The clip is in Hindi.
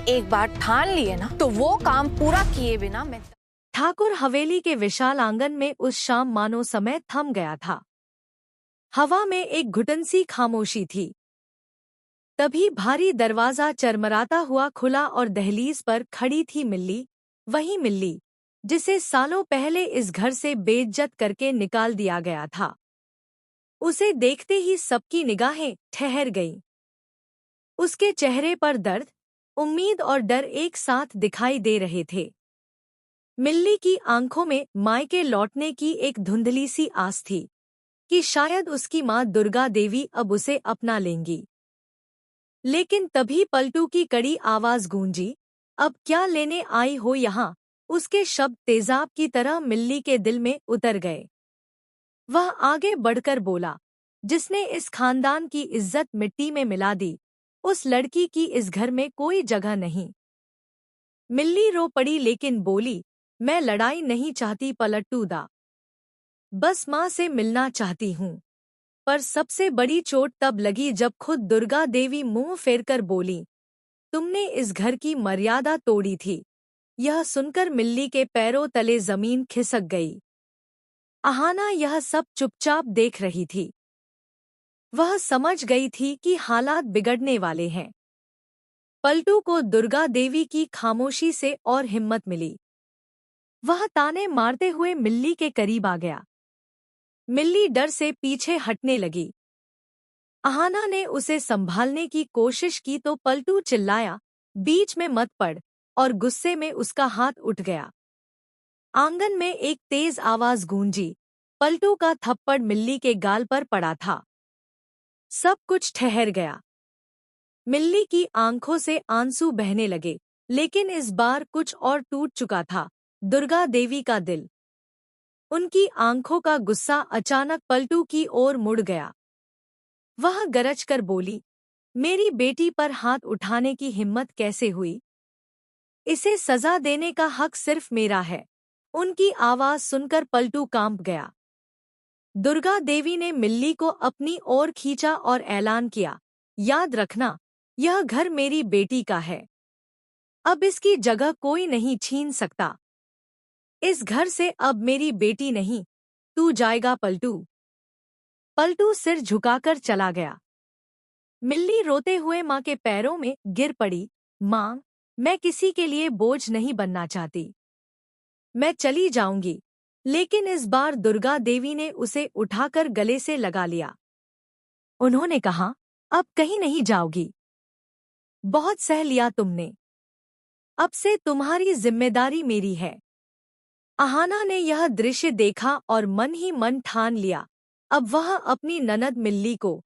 एक बार ठान लिए ना तो वो काम पूरा किए बिना मैं। ठाकुर हवेली के विशाल आंगन में उस शाम मानो समय थम गया था। हवा में एक घुटनसी खामोशी थी। तभी भारी दरवाजा चरमराता हुआ खुला और दहलीज पर खड़ी थी मिल्ली, वही मिल्ली जिसे सालों पहले इस घर से बेइज्जत करके निकाल दिया गया था। उसे देखते ही सबकी निगाहें ठहर गईं। उसके चेहरे पर दर्द, उम्मीद और डर एक साथ दिखाई दे रहे थे। मिल्ली की आंखों में मायके लौटने की एक धुंधली सी आस थी कि शायद उसकी माँ दुर्गा देवी अब उसे अपना लेंगी। लेकिन तभी पलटू की कड़ी आवाज गूंजी, अब क्या लेने आई हो यहाँ? उसके शब्द तेजाब की तरह मिल्ली के दिल में उतर गए। वह आगे बढ़कर बोला, जिसने इस खानदान की इज्जत मिट्टी में मिला दी, उस लड़की की इस घर में कोई जगह नहीं। मिल्ली रो पड़ी लेकिन बोली, मैं लड़ाई नहीं चाहती पलटू दा, बस माँ से मिलना चाहती हूँ। पर सबसे बड़ी चोट तब लगी जब खुद दुर्गा देवी मुंह फेरकर बोली, तुमने इस घर की मर्यादा तोड़ी थी। यह सुनकर मिल्ली के पैरों तले जमीन खिसक गई। अहाना यह सब चुपचाप देख रही थी। वह समझ गई थी कि हालात बिगड़ने वाले हैं। पलटू को दुर्गा देवी की खामोशी से और हिम्मत मिली। वह ताने मारते हुए मिल्ली के करीब आ गया। मिल्ली डर से पीछे हटने लगी। अहाना ने उसे संभालने की कोशिश की तो पलटू चिल्लाया, बीच में मत पड़, और गुस्से में उसका हाथ उठ गया। आंगन में एक तेज आवाज गूंजी। पलटू का थप्पड़ मिल्ली के गाल पर पड़ा था। सब कुछ ठहर गया। मिल्ली की आंखों से आंसू बहने लगे, लेकिन इस बार कुछ और टूट चुका था, दुर्गा देवी का दिल। उनकी आंखों का गुस्सा अचानक पलटू की ओर मुड़ गया। वह गरज कर बोली, मेरी बेटी पर हाथ उठाने की हिम्मत कैसे हुई? इसे सजा देने का हक सिर्फ मेरा है। उनकी आवाज सुनकर पलटू कांप गया। दुर्गा देवी ने मिल्ली को अपनी ओर खींचा और ऐलान किया, याद रखना, यह घर मेरी बेटी का है। अब इसकी जगह कोई नहीं छीन सकता। इस घर से अब मेरी बेटी नहीं, तू जाएगा पलटू। पलटू सिर झुकाकर चला गया। मिल्ली रोते हुए माँ के पैरों में गिर पड़ी, माँ, मैं किसी के लिए बोझ नहीं बनना चाहती। मैं चली जाऊंगी। लेकिन इस बार दुर्गा देवी ने उसे उठाकर गले से लगा लिया। उन्होंने कहा, अब कहीं नहीं जाओगी। बहुत सह लिया तुमने। अब से तुम्हारी जिम्मेदारी मेरी है। अहाना ने यह दृश्य देखा और मन ही मन ठान लिया, अब वह अपनी ननद मिल्ली को